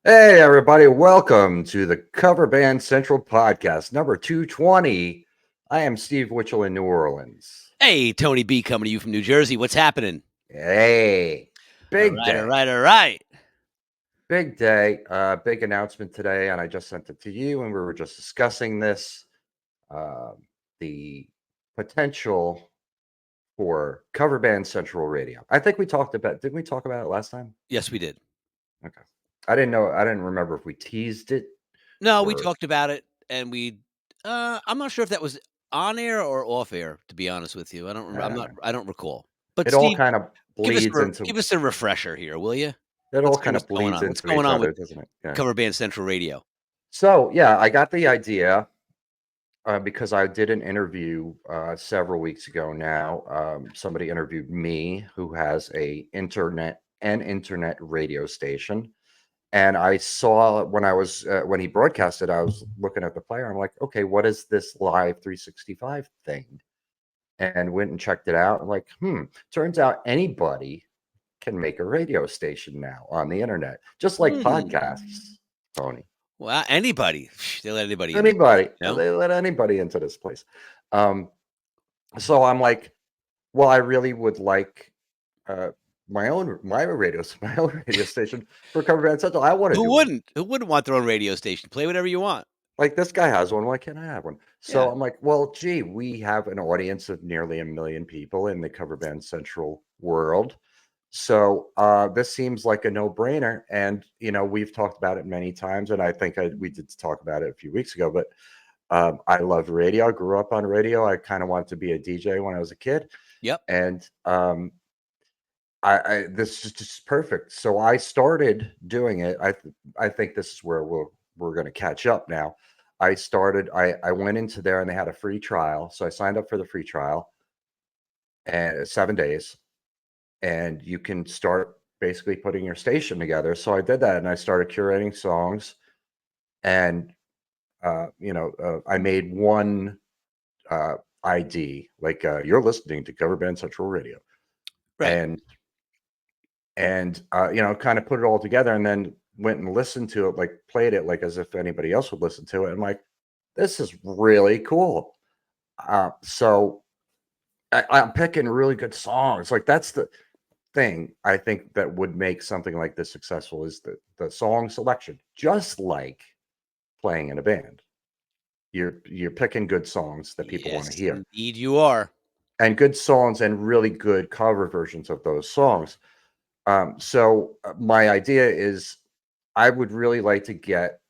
Hey, everybody, welcome to the Cover Band Central podcast, number 220. I am Steve Witchell in New Orleans. Hey, Tony B coming to you from New Jersey. What's happening? Hey, All big right, all day, right, all right. big day, big announcement today, and I just sent it to you, and we were just discussing this uh, the potential for Cover Band Central Radio. I think we talked about, didn't we talk about it last time? Yes, we did. Okay. I didn't remember if we teased it No, we or talked about it, and I'm not sure if that was on air or off air. To be honest with you, I don't. I don't know. I don't recall. But It all Steve, kind of bleeds give into us a refresher here, will you? It all Let's hear kind what's of going bleeds on. What's into going each on with other, doesn't it? Yeah. Cover Band Central Radio? So yeah, I got the idea because I did an interview several weeks ago. Now, somebody interviewed me who has internet radio station, and I saw when he broadcasted, I was looking at the player. I'm like, okay, what is this live 365 thing? And went and checked it out. I'm like, turns out anybody can make a radio station now on the internet, just like Hmm. podcasts, Tony. Well, anybody. They let anybody in these days, Anybody, you know? they let anybody into this place. Um, so I'm like, well, I really would like uh, my own radio station for Cover Band Central. I want to Who do one. wouldn't? Who wouldn't want their own radio station? Play whatever you want. Like this guy has one. Why can't I have one? Yeah. So I'm like, well, gee, we have an audience of nearly 1 million people in the Cover Band Central world. So this seems like a no-brainer, and we've talked about it many times, and I think we did talk about it a few weeks ago. But I love radio. I grew up on radio. I kind of wanted to be a DJ when I was a kid, Yep. and I this is just perfect. So I started doing it. I think this is where we're going to catch up now. I went into there and they had a free trial, so I signed up for the free trial and 7 days and you can start basically putting your station together. So I did that and I started curating songs and I made one uh, ID like you're listening to Cover Band Central Radio Right. and kind of put it all together and then went and listened to it, like played it like as if anybody else would listen to it. I'm like, this is really cool. So I'm picking really good songs. Like that's the thing I think that would make something like this successful is the song selection. Just like playing in a band, you're picking good songs that people want to Yes, hear, indeed you are. and good songs and really good cover versions of those songs. So my idea is, I would really like to get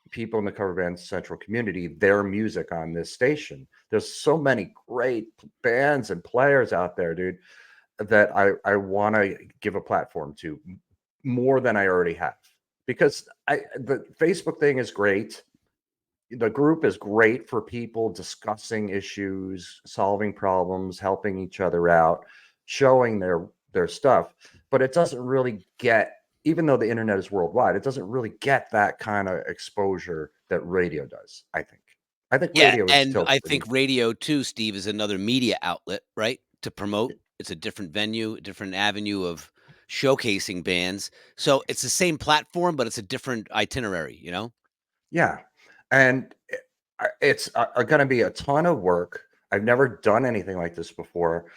people in the cover band central community their music on this station. There's so many great bands and players out there, dude, that I want to give a platform to more than I already have. Because the Facebook thing is great. The group is great for people discussing issues, solving problems, helping each other out, showing their stuff. But it doesn't really get, even though the internet is worldwide, it doesn't really get that kind of exposure that radio does. I think Yeah, radio is and still I think pretty. radio too, Steve, is another media outlet, right? To promote. It's a different venue, a different avenue of showcasing bands. So it's the same platform, but it's a different itinerary, you know? Yeah, and it's going to be a ton of work. I've never done anything like this before,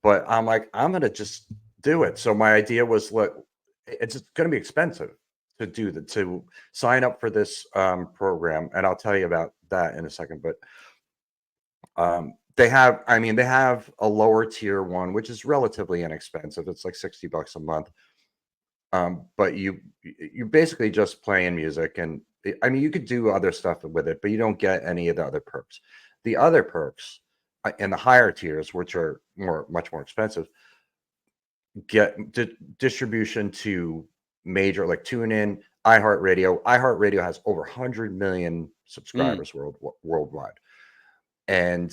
but I'm like, I'm going to just do it. So my idea was, look, it's going to be expensive to sign up for this program, and I'll tell you about that in a second. But they have a lower tier one, which is relatively inexpensive. It's like $60 a month. But you're basically just playing music, and I mean, you could do other stuff with it, but you don't get any of the other perks. The other perks in the higher tiers, which are much more expensive, get distribution to major like TuneIn, iHeartRadio. iHeartRadio has over 100 million Mm. subscribers worldwide, and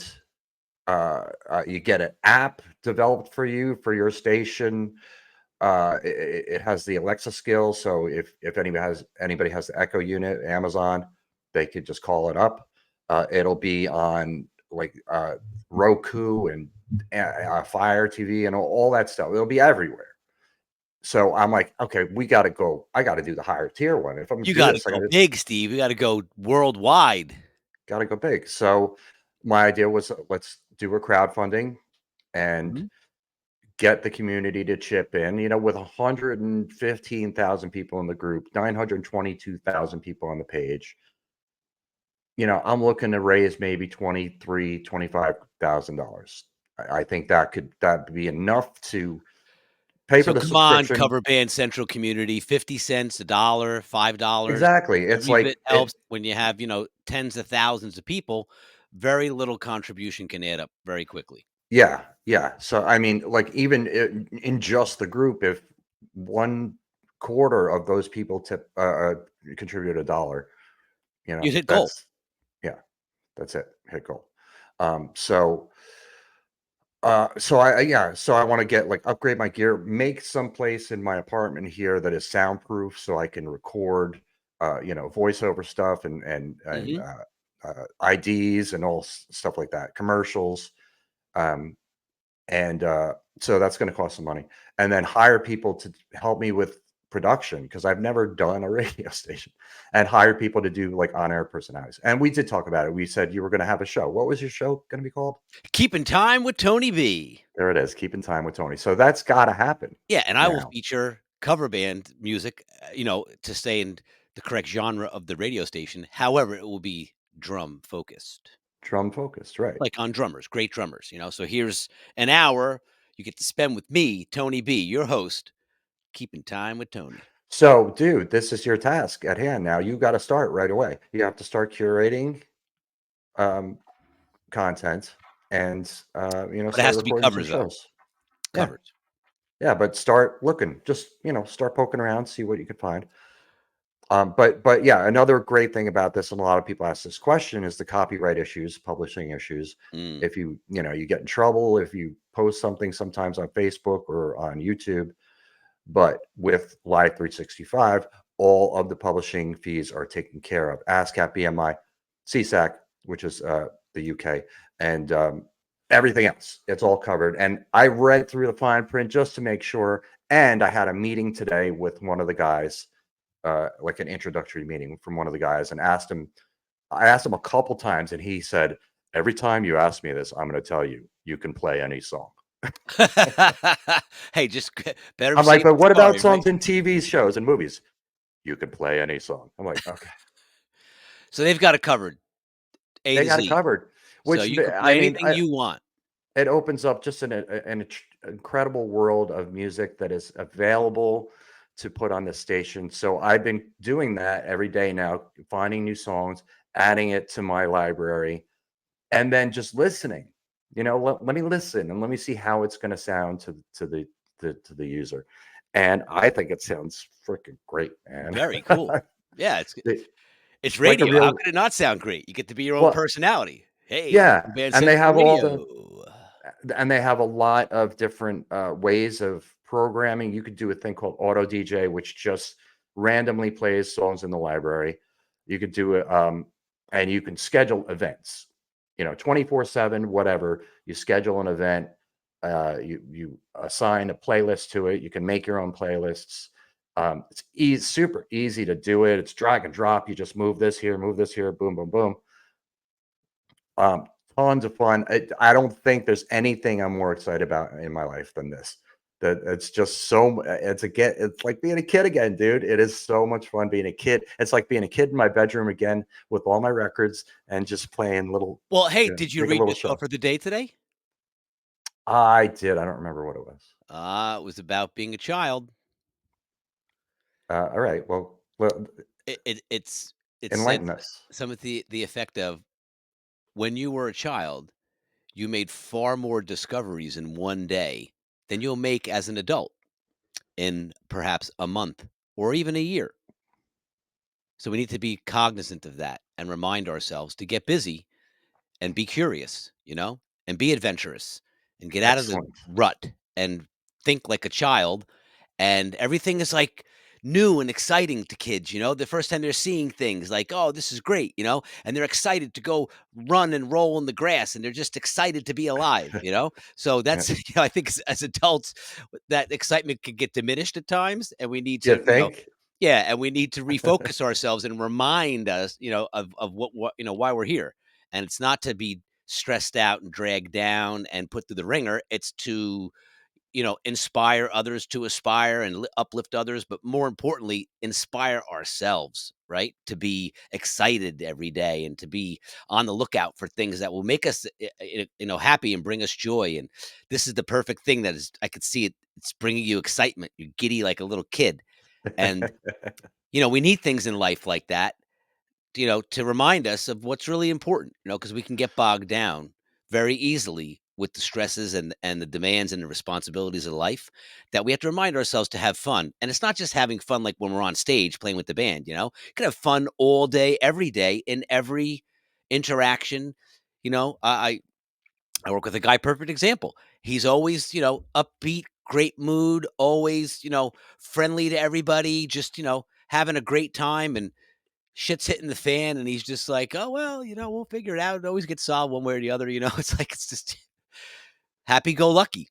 you get an app developed for you for your station. It has the Alexa skill, so if anybody has the Echo unit, Amazon, they could just call it up. It'll be on like Roku and Fire TV and all that stuff. It'll be everywhere. So I'm like, okay, we got to go. I got to do the higher tier one. If I'm gonna You do gotta this, I go got to big, Steve. You gotta go worldwide. go big. So my idea was, let's do a crowdfunding and Mhm. get the community to chip in. With 115,000 people in the group, 922,000 people on the page. I'm looking to raise maybe $25,000. I think that be enough to pay for So the come on, subscription. cover band central community, 50 cents, a dollar, $5. Exactly. It's Every bit like helps when you have, tens of thousands of people. Very little contribution can add up very quickly. yeah, yeah. So I mean, like, even in just the group, if one quarter of those people contribute a dollar, You hit goal. that's yeah, that's it. Hit goal. So I want to get, like, upgrade my gear, make some place in my apartment here that is soundproof, so I can record, voiceover stuff and Mhm. IDs and all stuff like that, commercials, um, and so that's going to cost some money, and then hire people to help me with production, because I've never done a radio station, and hire people to do, like, on-air personalities. And we did talk about it. We said you were going to have a show. What was your show going to be called? Keeping time with Tony B. There it is, Keeping Time with Tony. So that's gotta happen Yeah, and I will now. feature cover band music, to stay in the correct genre of the radio station. However, it will be drum focused, Drum focused, right. like on drummers, great drummers. So here's an hour you get to spend with me, Tony B, your host, keeping time with Tony. So, dude, this is your task at hand now. You gotta start right away. You have to start curating, um, content and, But it start has to be recording some covers though, shows. Yeah, covers. yeah, but start looking. Just, start poking around, see what you can find. But yeah, another great thing about this, and a lot of people ask this question, is the copyright issues, publishing issues. Mm. If you get in trouble if you post something sometimes on Facebook or on YouTube. But with Live 365, all of the publishing fees are taken care of. ASCAP, BMI, CSAC, which is the UK, and everything else. It's all covered. And I read through the fine print just to make sure. And I had a meeting today with one of the guys, like an introductory meeting from one of the guys, and I asked him a couple times, and he said, every time you ask me this, I'm going to tell you, you can play any song. Hey, just better I'm like, safe but than what about sorry, right? songs in TV shows and movies? You can play any song. I'm like, okay, So they've got it covered, A they to got it Z. covered. So Which you can I play mean, anything you want. it opens up just an incredible world of music that is available to put on this station. So I've been doing that every day now, finding new songs, adding it to my library, and then just listening. Let me listen and let me see how it's going to sound to the user. And I think it sounds freaking great, man. Very cool. Yeah, It- it's like a radio. How real could it not sound great? You get to be your own well, personality. Hey, yeah, Cover Band and they Central have all Radio. a lot of different ways of programming. You could do a thing called Auto DJ, which just randomly plays songs in the library. You could do it, and you can schedule events. 24/7, whatever. You schedule an event. You assign a playlist to it. You can make your own playlists. It's super easy to do it. It's drag and drop. You just move this here, boom, boom, boom. Um, Tons of fun. I don't think there's anything I'm more excited about in my life than this. That it's just it's like being a kid again, dude. It is so much fun being a kid. It's like being a kid in my bedroom again with all my records and just playing little, Well, hey, did you making read little your thought shows. for the day today? I did. I don't remember what it was. It was about being a child. All right. Well, It said enlighten us. some of the effect of when you were a child, you made far more discoveries in one day than you'll make as an adult in perhaps a month or even a year. So we need to be cognizant of that and remind ourselves to get busy and be curious, and be adventurous and get out of the Excellent. rut and think like a child. And everything is like new and exciting to kids, the first time they're seeing things like, "Oh, this is great," and they're excited to go run and roll in the grass, and they're just excited to be alive. So Yeah. that's, I think as adults, that excitement can get diminished at times, and we need You to, think? yeah, and we need to refocus ourselves and remind us, of what why we're here. And it's not to be stressed out and dragged down and put through the ringer. It's to, inspire others to aspire and uplift others, but more importantly, inspire ourselves, right? To be excited every day and to be on the lookout for things that will make us, happy and bring us joy. And this is the perfect thing that is, I could see it. It's bringing you excitement. You're giddy like a little kid. And we need things in life like that, to remind us of what's really important, because we can get bogged down very easily with the stresses and the demands and the responsibilities of life, that we have to remind ourselves to have fun. And it's not just having fun like when we're on stage playing with the band. You can have fun all day, every day, in every interaction. I work with a guy, perfect example. He's always, upbeat, great mood, always, friendly to everybody, just, having a great time. And shit's hitting the fan, and he's just like, "Oh, well, we'll figure it out. It always gets solved one way or the other." It's like, it's just happy go lucky.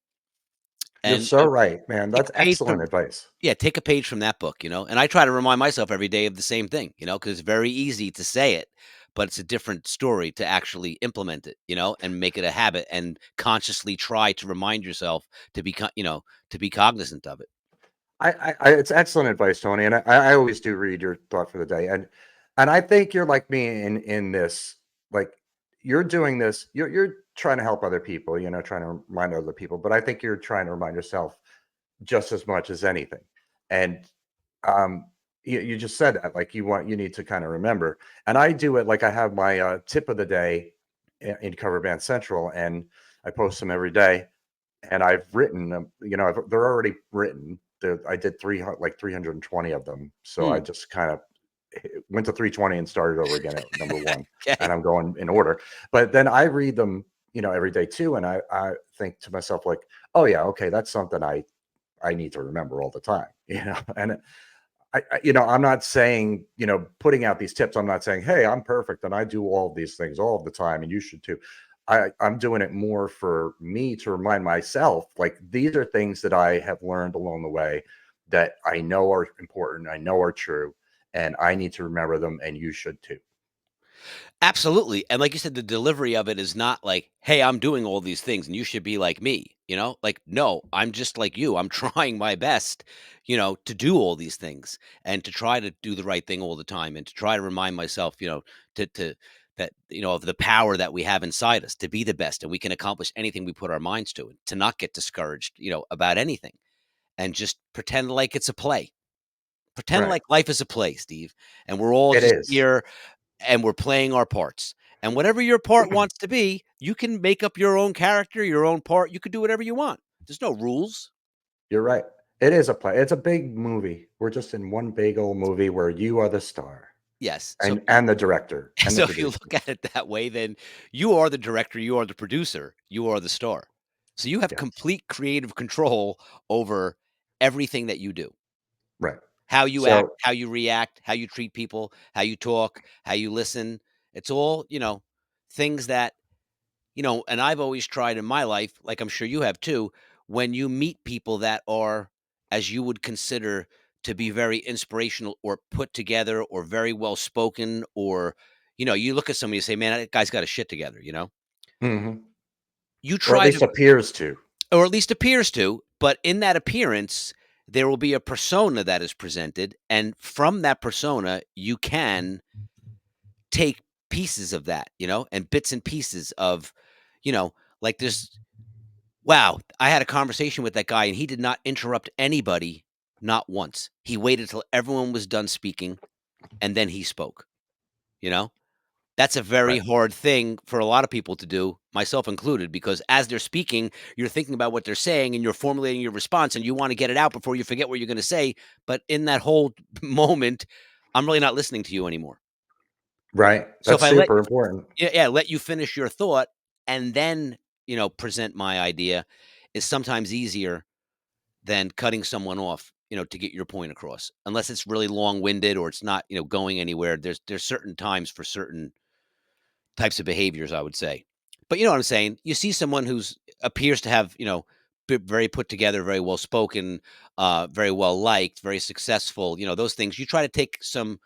You're And so right, man. take That's a page excellent from advice. yeah, take a page from that book. And I try to remind myself every day of the same thing, because it's very easy to say it, but it's a different story to actually implement it, and make it a habit and consciously try to remind yourself to be cognizant of it. It's excellent advice, Tony, and I always do read your thought for the day, and I think you're like me in this, like you're doing this, you're trying to help other people, trying to remind other people, but I think you're trying to remind yourself just as much as anything, and um, you just said that, like you need to kind of remember, and I do it like I have my tip of the day in Cover Band Central, and I post them every day, and I've written them, they're already written. I did 320 of them. So Hmm. I just kind of went to 320 and started over again at number one. And Okay. I'm going in order. But then I read them, every day too. And I think to myself, like, oh yeah, okay, that's something I need to remember all the time, And I'm not saying, putting out these tips. I'm not saying, hey, I'm perfect and I do all of these things all of the time, and you should too. I'm doing it more for me to remind myself, like these are things that I have learned along the way that I know are important, I know are true, and I need to remember them, and you should too. Absolutely, and like you said, the delivery of it is not like, "Hey, I'm doing all these things, and you should be like me," you know? Like, "No, I'm just like you. I'm trying my best, to do all these things and to try to do the right thing all the time and to try to remind myself, to that, of the power that we have inside us to be the best, and we can accomplish anything we put our minds to, and to not get discouraged, about anything, and just pretend like it's a play. Pretend Right. like life is a play, Steve, and we're all It just is. here and we're playing our parts. And whatever your part wants to be, you can make up your own character, your own part. You could do whatever you want. There's no rules. You're right. It is a play. It's a big movie. We're just in one big old movie where you are the star Yes. So and the director and the so if you producer. look at it that way, then you are the director, you are the producer, you are the star. So you have Yes. complete creative control over everything that you do. Right. How you act, So how you react, how you treat people, how you talk, how you listen. It's all, things that, and I've always tried in my life, like I'm sure you have too, when you meet people that are, as you would consider to be very inspirational or put together or very well spoken, or, you look at somebody and say, man, that guy's got a shit together. mhm. You Or at try to, least appears to. or at least appears to, but in that appearance, there will be a persona that is presented. And from that persona, you can take pieces of that, and bits and pieces of, you know, like this. Wow, I had a conversation with that guy and he did not interrupt anybody, not once. He waited till everyone was done speaking and then he spoke, you know? That's a very Right. hard thing for a lot of people to do, myself included, because as they're speaking, you're thinking about what they're saying and you're formulating your response and you want to get it out before you forget what you're going to say, but in that whole moment, I'm really not listening to you anymore. Right. So if That's I let super important. yeah, let you finish your thought and then, present my idea is sometimes easier than cutting someone off to get your point across. Unless it's really long-winded or it's not, going anywhere. There's certain times for certain types of behaviors, I would say. But you know what I'm saying? You see someone who's appears to have, very put together, very well spoken, very well liked, very successful, those things. You try to take some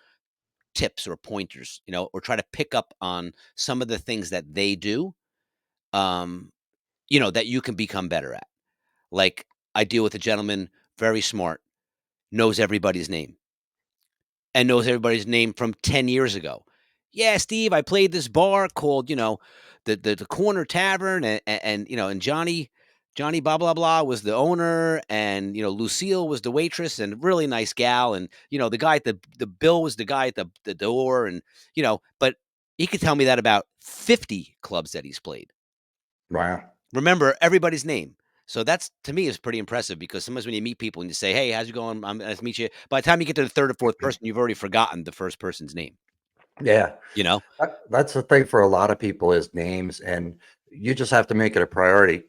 tips or pointers, or try to pick up on some of the things that they do, um, that you can become better at. Like I deal with a gentleman, very smart, knows everybody's name and knows everybody's name from 10 years ago. Yeah, Steve, I played this bar called, the Corner Tavern, and Johnny blah blah blah was the owner, and Lucille was the waitress, and really nice gal, and the guy at the Bill was the guy at the door, and but he could tell me that about 50 clubs that he's played. Wow. Remember everybody's name. So that's to me is pretty impressive because sometimes when you meet people and you say, "Hey, how's it going? Nice to meet you." By the time you get to the third or fourth person, you've already forgotten the first person's name. Yeah. You know? That's the thing for a lot of people is names, and you just have to make it a priority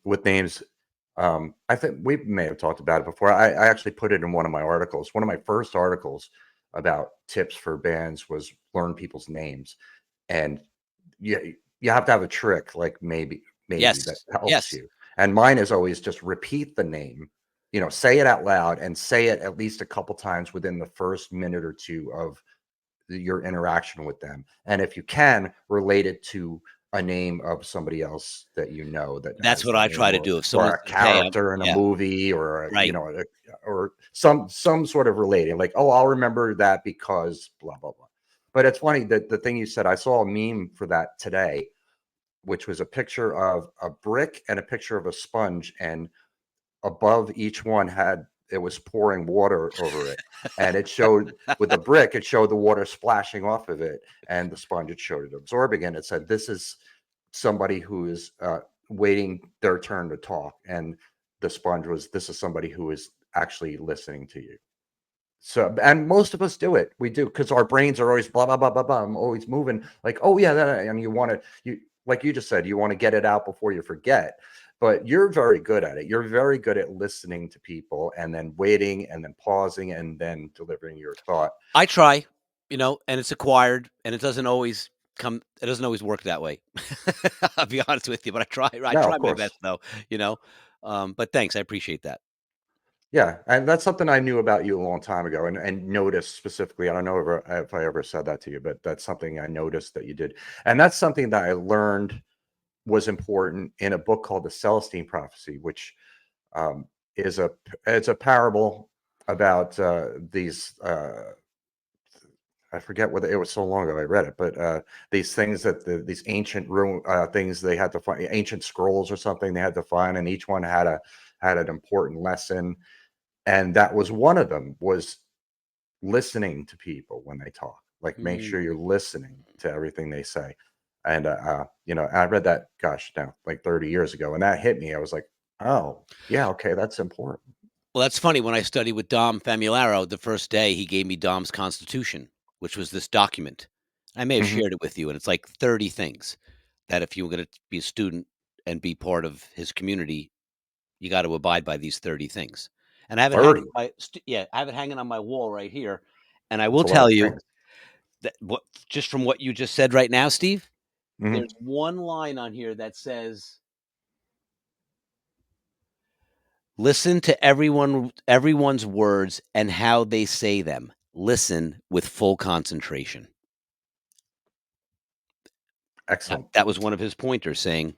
with names. I think we may have talked about it before. I actually put it in one of my articles. One of my first articles about tips for bands was learn people's names, and you have to have a trick, like maybe that Yes. helps Yes. you. And mine is always just repeat the name. Say it out loud and say it at least a couple times within the first minute or two of your interaction with them. And if you can, relate it to a name of somebody else that that That's has what that I name, try to or do. If someone a says, "Hey, I'm," character in a yeah, movie, or right. or some sort of relating, like, oh, I'll remember that because blah blah blah. But it's funny that the thing you said, I saw a meme for that today, which was a picture of a brick and a picture of a sponge, and above each one had it was pouring water over it, and it showed with the brick, it showed the water splashing off of it, and the sponge, it showed it absorbing, and it said, "This is somebody who is waiting their turn to talk," and the sponge was, "This is somebody who is actually listening to you." So, and most of us do it. We do because our brains are always blah blah blah blah blah. I'm always moving, like, oh yeah, and you want to like you just said, you want to get it out before you forget. But you're very good at it. You're very good at listening to people and then waiting and then pausing and then delivering your thought. I try, and it's acquired, and it doesn't always work that way. I'll be honest with you, but I No, try of my best course. though, you know? But thanks, I appreciate that. Yeah, and that's something I knew about you a long time ago, and noticed specifically. I don't know if I ever said that to you, but that's something I noticed that you did, and that's something that I learned was important in a book called The Celestine Prophecy, which um, is it's a parable about these. I forget whether it was so long ago I read it, but these things that these ancient room things they had to find, ancient scrolls or something they had to find, and each one had an important lesson, and that was one of them was listening to people when they talk. Like, make sure Mm. you're listening to everything they say. And I read that, gosh, now like 30 years ago, and that hit me. I was like, oh yeah, okay, that's important. Well, that's funny. When I studied with Dom Famularo, the first day he gave me Dom's Constitution, which was this document. I may have Hmm. shared it with you, and it's like 30 things that if you were going to be a student and be part of his community, you got to abide by these 30 things. And I have it hanging 30. on I have it hanging on my wall right here. And I That's will a lot tell of you things. that just from what you just said right now, Steve, Hmm. there's one line on here that says, "Listen to everyone's words and how they say them. Listen with full concentration." That Excellent. that was one of his pointers saying,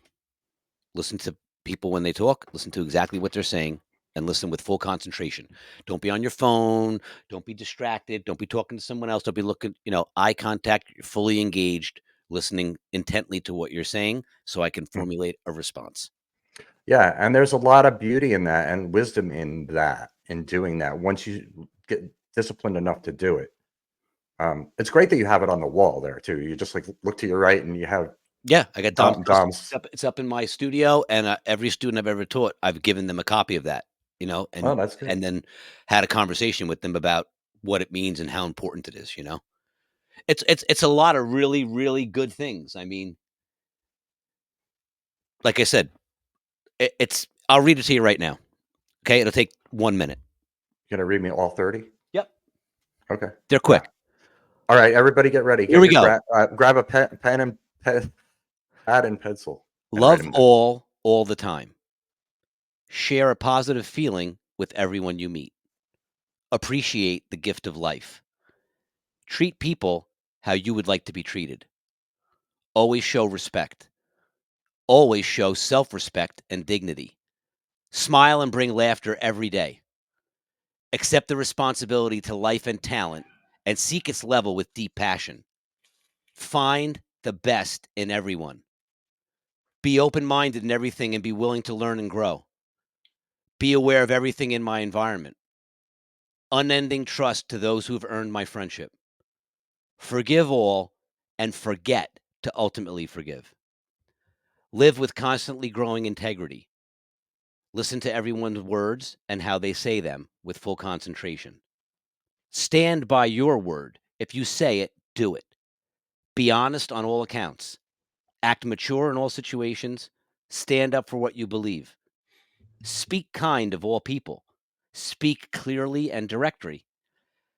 "Listen to people when they talk, listen to exactly what they're saying, and listen with full concentration. Don't be on your phone, don't be distracted, don't be talking to someone else, don't be looking, eye contact, you're fully engaged, listening intently to what you're saying so I can Mhm. formulate a response." Yeah, and there's a lot of beauty in that and wisdom in that, in doing that. Once you get disciplined enough to do it, it's great that you have it on the wall there too. You just like look to your right, and you have Yeah, I got Dom's Constitution. Dom's. It's up in my studio, and, every student I've ever taught, I've given them a copy of that, Oh, and that's good. then had a conversation with them about what it means and how important it is. It's a lot of really, really good things. I mean, like I said, it's I'll read it to you right now, okay? It'll take 1 minute. Gonna read me all 30? Yep. Okay. They're Yeah. quick. All right, everybody get ready. Here Get we your go. grab a pen and pad and pencil and write Love them down. all the time. Share a positive feeling with everyone you meet. Appreciate the gift of life. Treat people how you would like to be treated. Always show respect. Always show self respect and dignity. Smile and bring laughter every day. Accept the responsibility to life and talent and seek its level with deep passion. Find the best in everyone. Be open minded in everything and be willing to learn and grow. Be aware of everything in my environment. Unending trust to those who have earned my friendship. Forgive all and forget to ultimately forgive. Live with constantly growing integrity. Listen to everyone's words and how they say them with full concentration. Stand by your word. If you say it, do it. Be honest on all accounts. Act mature in all situations. Stand up for what you believe. Speak kind of all people. Speak clearly and directly.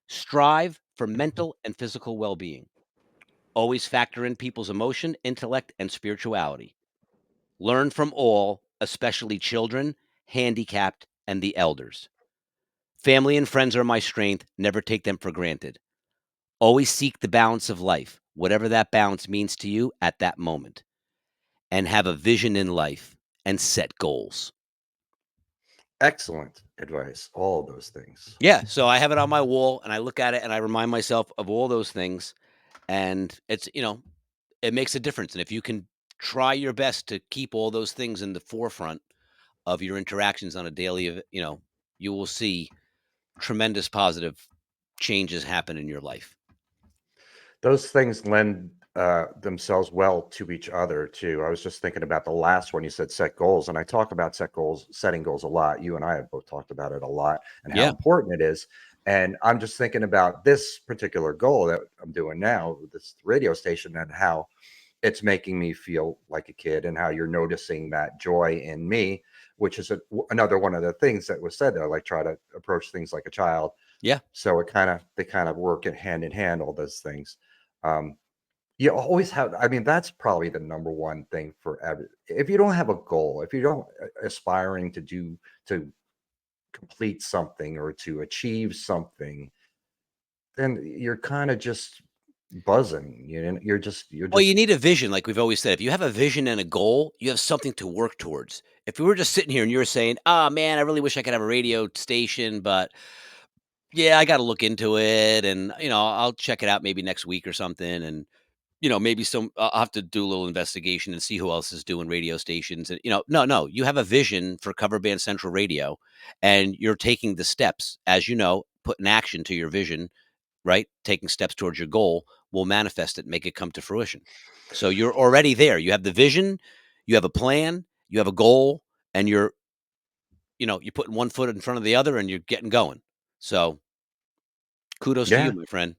Strive for mental and physical well being. Always factor in people's emotion, intellect, and spirituality. Learn from all, especially children, handicapped, and the elders. Family and friends are my strength. Never take them for granted. Always seek the balance of life, whatever that balance means to you at that moment, and have a vision in life and set goals. Excellent advice. All of those things. Yeah, so I have it on my wall and I look at it and I remind myself of all those things, and it's, it makes a difference. And if you can try your best to keep all those things in the forefront of your interactions on a daily, you will see tremendous positive changes happen in your life. Those things lend themselves well to each other too. I was just thinking about the last one you said, set goals, and I talk about setting goals a lot. You and I have both talked about it a lot and how Yeah. important it is. And I'm just thinking about this particular goal that I'm doing now, with this radio station, and how it's making me feel like a kid, and how you're noticing that joy in me, which is another one of the things that was said there. Like, try to approach things like a child. Yeah. So they kind of work hand in hand, all those things. um, you always have, I mean, that's probably the number one thing for every, if you don't have a goal, if you don't aspiring to do, to complete something or to achieve something, then you're kind of just buzzing. You're Well, you just need a vision, like we've always said. If you have a vision and a goal, you have something to work towards. If we were just sitting here and you were saying, "Oh man, I really wish I could have a radio station, but yeah, I got to look into it, and I'll check it out maybe next week or something." And maybe I'll have to do a little investigation and see who else is doing radio stations. And no, you have a vision for Cover Band Central Radio, and you're taking the steps, as put in action to your vision, right? Taking steps towards your goal will manifest it, make it come to fruition. So you're already there. You have the vision, you have a plan, you have a goal, and you're putting one foot in front of the other and you're getting going. So kudos to you, yeah. my friend.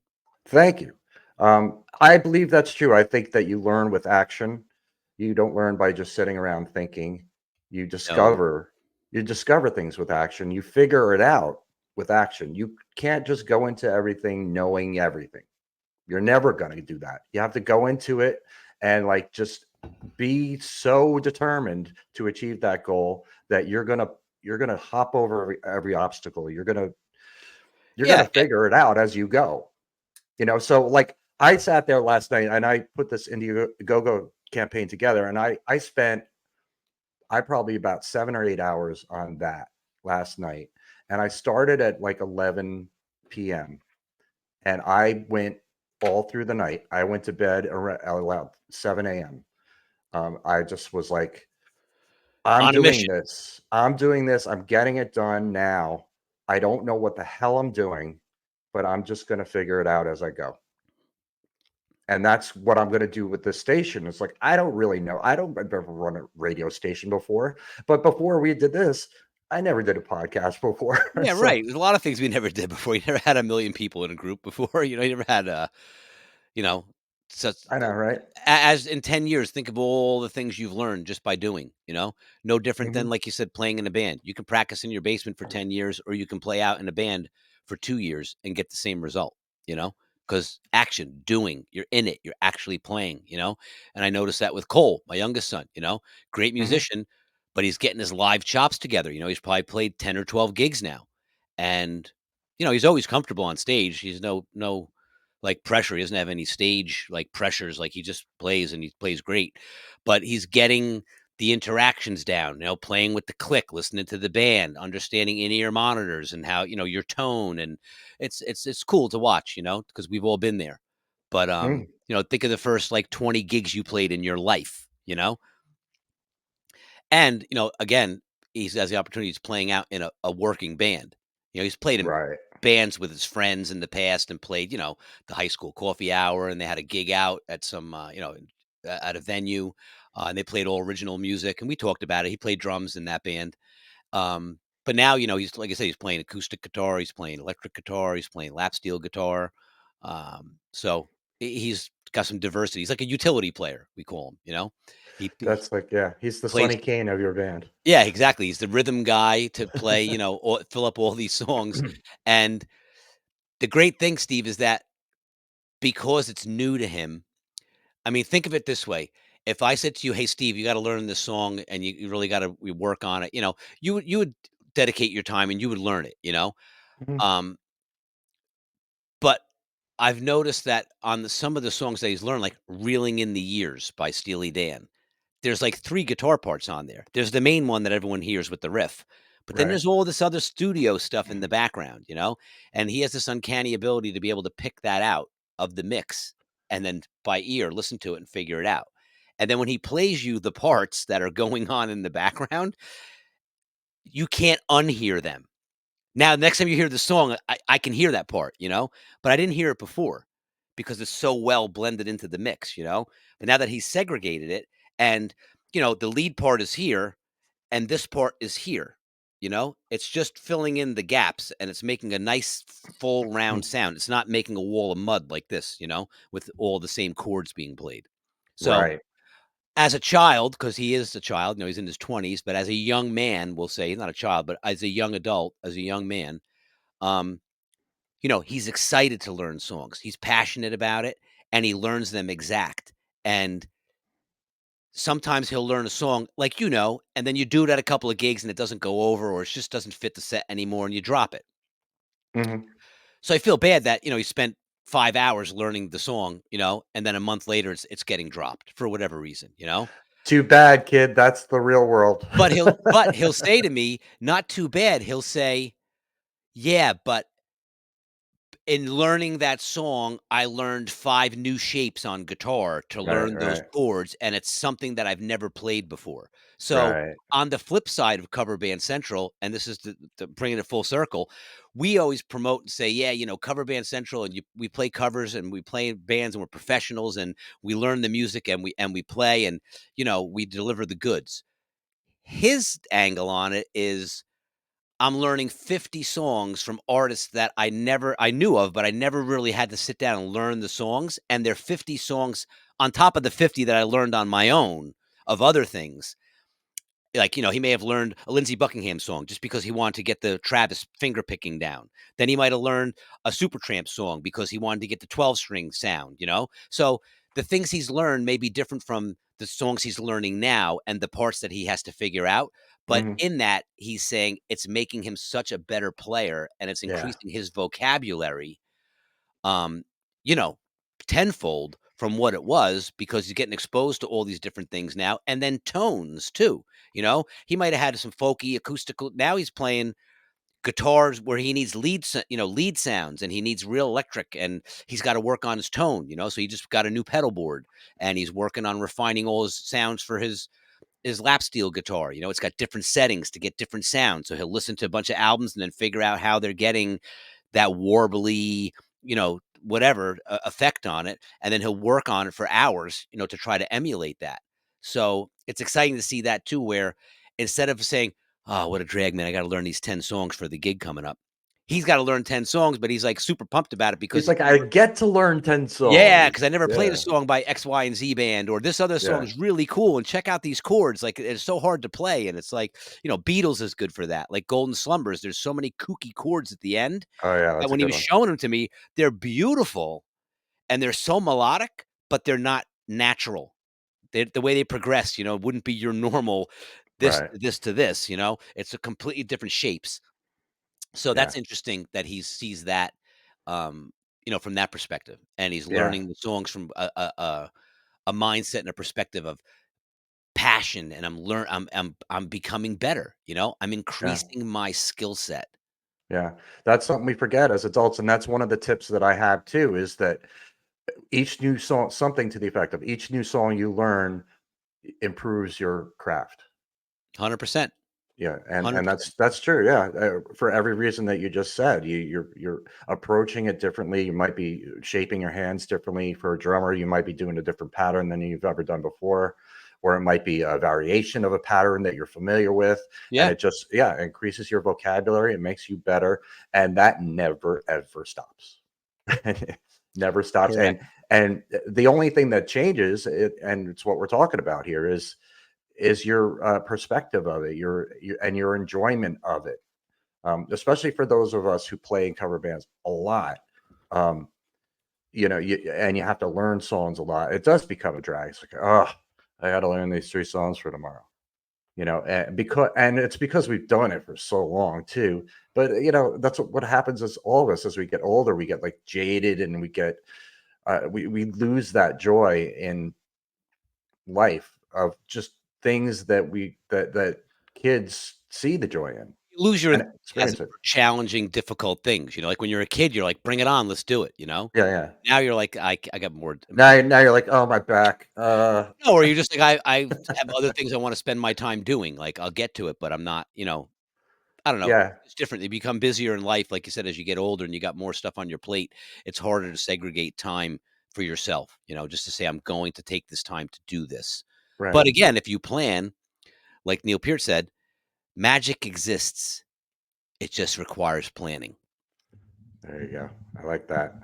Thank you. I believe that's true. I think that you learn with action. You don't learn by just sitting around thinking. You No. discover you discover things with action. You figure it out with action. You can't just go into everything knowing everything. You're never going to do that. You have to go into it and like just be so determined to achieve that goal that you're gonna hop over every obstacle. You're Yeah. gonna figure it out as you go. So like I sat there last night and I put this Indiegogo campaign together, and I spent I probably about 7 or 8 hours on that last night. And I started at like 11 p.m. and I went all through the night. I went to bed around 7 a.m. I just was like, I'm On a doing mission. this. I'm doing this. I'm getting it done now. I don't know what the hell I'm doing, but I'm just going to figure it out as I go. And that's what I'm going to do with this station. It's like, I don't really know. I've never run a radio station before, but before we did this, I never did a podcast before. Yeah, So right. There's a lot of things we never did before. You never had a million people in a group before. You never had you know, So I know, right? as in 10 years, think of all the things you've learned just by doing, no different than, Mhm. like you said, playing in a band. You can practice in your basement for 10 years, or you can play out in a band for 2 years and get the same result, because action, doing, you're in it, you're actually playing. And I noticed that with Cole, my youngest son, great Mhm. musician, but he's getting his live chops together. He's probably played 10 or 12 gigs now. And, he's always comfortable on stage. He's no like pressure. He doesn't have any stage like pressures. Like he just plays and he plays great. But he's getting the interactions down, playing with the click, listening to the band, understanding in-ear monitors and how, your tone. And it's cool to watch, because we've all been there. But Mm. think of the first like 20 gigs you played in your life. And, again, he has the opportunity, he's playing out in a working band. He's played in Right. bands with his friends in the past and played, the high school coffee hour, and they had a gig out at some, at a venue, and they played all original music, and we talked about it. He played drums in that band. But now, he's like I said, he's playing acoustic guitar, he's playing electric guitar, he's playing lap steel guitar. So he's got some diversity. He's like a utility player, we call him. He That's like, yeah, he's the plays. Sonny Kane of your band. Yeah, exactly. He's the rhythm guy to play, fill up all these songs. And the great thing, Steve, is that because it's new to him, I mean, think of it this way. If I said to you, "Hey, Steve, you got to learn this song, and you really got to work on it," you would dedicate your time and you would learn it. Mhm. Um, but I've noticed that on some of the songs that he's learned, like "Reeling in the Years" by Steely Dan, there's like 3 guitar parts on there. There's the main one that everyone hears with the riff, but then Right. there's all this other studio stuff in the background, and he has this uncanny ability to be able to pick that out of the mix and then by ear listen to it and figure it out. And then when he plays you the parts that are going on in the background, you can't unhear them. Now, next time you hear the song, I can hear that part, but I didn't hear it before because it's so well blended into the mix. But now that he's segregated it and, the lead part is here and this part is here, it's just filling in the gaps and it's making a nice full round Mm. sound. It's not making a wall of mud like this, with all the same chords being played. So, Right. as a child, because he is a child, he's in his 20s, but as a young man, we'll say he's not a child, but as a young adult, as a young man, um, he's excited to learn songs. He's passionate about it and he learns them exact. And sometimes he'll learn a song like, and then you do it at a couple of gigs and it doesn't go over or it just doesn't fit the set anymore and you drop it. Mhm. So I feel bad that, he spent 5 hours learning the song, and then a month later it's getting dropped for whatever reason. Too bad, kid, that's the real world. But he'll say to me, not too bad. He'll say, yeah, but in learning that song, I learned 5 new shapes on guitar to Right, learn those right, chords, and it's something that I've never played before. So, right. on the flip side of Cover Band Central, and this is the bringing it full circle, we always promote and say, "Yeah, Cover Band Central, and we play covers, and we play in bands, and we're professionals, and we learn the music, and we play, and, we deliver the goods." His angle on it is I'm learning 50 songs from artists that I knew of, but I never really had to sit down and learn the songs, and they're 50 songs on top of the 50 that I learned on my own of other things. Like, he may have learned a Lindsey Buckingham song just because he wanted to get the Travis finger picking down. Then he might have learned a Supertramp song because he wanted to get the 12-string sound. So the things he's learned may be different from the songs he's learning now and the parts that he has to figure out. But Mhm. in that, he's saying it's making him such a better player and it's Yeah. increasing his vocabulary um, you know, tenfold from what it was because he's getting exposed to all these different things now, and then tones too. He might have had some folky acoustical. Now he's playing guitars where he needs lead sounds, and he needs real electric, and he's got to work on his tone. So he just got a new pedal board, and he's working on refining all his sounds for his lap steel guitar. It's got different settings to get different sounds. So he'll listen to a bunch of albums and then figure out how they're getting that warbly, whatever effect on it. And then he'll work on it for hours, to try to emulate that. So it's exciting to see that too, where instead of saying, oh, what a drag, man, I got to learn these 10 songs for the gig coming up. He's gotta learn 10 songs, but he's, like, super pumped about it He's because like, "I get to learn 10 yeah, songs." because I never played a Yeah, song by X, Y, and Z band, or this other song yeah. is really cool, and check out these chords, like, it's so hard to play, and it's like, Beatles is good for that, like Golden Slumbers, there's so many kooky chords at the end Oh, yeah, that that's a when he good was one. showing them to me, they're beautiful, and they're so melodic, but they're not natural. The way they progress, wouldn't be your normal this Right. to this to this, It's a completely different shapes. So Yeah, that's interesting that he sees that, um, from that perspective, and he's yeah, learning the songs from a mindset and a perspective of passion, and I'm becoming better, I'm yeah, increasing my skill set. yeah. That's something we forget as adults, and that's one of the tips that I have too, is that each new song something to the effect of each new song you learn improves your craft. 100%, Yeah, and 100%. that's true. Yeah, for every reason that you just said, you're approaching it differently. You might be shaping your hands differently. For a drummer, you might be doing a different pattern than you've ever done before, or it might be a variation of a pattern that you're familiar with, and Yeah, it just increases your vocabulary. It makes you better, and that never ever stops. Never stops. correct. And the only thing that changes, and it's what we're talking about here, is your perspective of it, and your enjoyment of it. Especially for those of us who play in cover bands a lot. Um, and you have to learn songs a lot. It does become a drag. It's like, oh, I got to learn these 3 songs for tomorrow. And it's because we've done it for so long too. But that's what happens as all of us as we get older. We get like jaded, and we lose that joy in life of just things that kids see the joy in You lose your and enthusiasm experience it. for challenging, difficult things, like when you're a kid, you're like, "Bring it on, let's do it," Yeah, yeah. Now you're like, I got more." Now you're like, "Oh, my back." No, or you're just like, I have other things I wanna spend my time doing, like, I'll get to it, but I'm not, I don't know. Yeah, It's different. You become busier in life, like you said, as you get older and you got more stuff on your plate, it's harder to segregate time for yourself, just to say, "I'm going to take this time to do this." right. But again, if you plan, like Neil Peart said, magic exists. It just requires planning. There you go. I like that.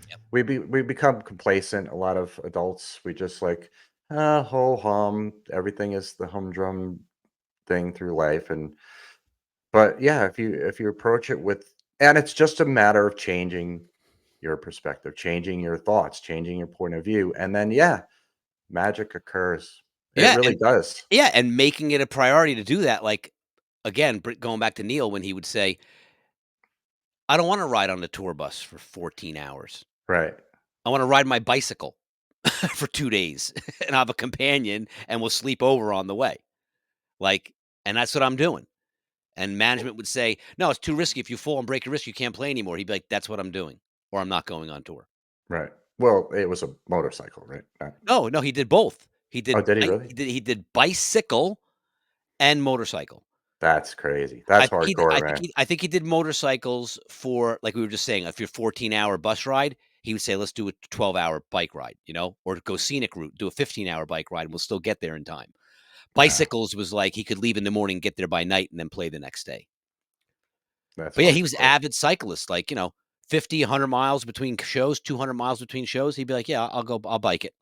Yep. We become complacent, a lot of adults. We just like, ho hum. Everything is the humdrum thing through life. But yeah, if you approach it with, and it's just a matter of changing your perspective, changing your thoughts, changing your point of view, and then yeah, magic occurs. It Yeah, really and does. yeah, and making it a priority to do that, like, again, going back to Neil when he would say, "I don't wanna ride on the tour bus for 14 hours. Right. I wanna ride my bicycle for 2 days and have a companion, and we'll sleep over on the way." Like, and that's what I'm doing. And management would say, "No, it's too risky. If you fall and break your wrist, you can't play anymore." He'd be like, "That's what I'm doing, or I'm not going on tour." Right. Well, it was a motorcycle, right? No, no, he did both. He Oh, did did he bike really? he did bicycle and motorcycle. That's crazy. That's I hardcore, think man. he did motorcycles for, like we were just saying, if your 14-hour bus ride, he would say, "Let's do a 12-hour bike ride," or go scenic route, do a 15-hour bike ride, and we'll still get there in time. Wow, Bicycles was like he could leave in the morning, get there by night, and then play the next day. that's But yeah, he was hardcore. avid cyclist, like, 50, 100 miles between shows, 200 miles between shows. He'd be like, "Yeah, I'll bike it."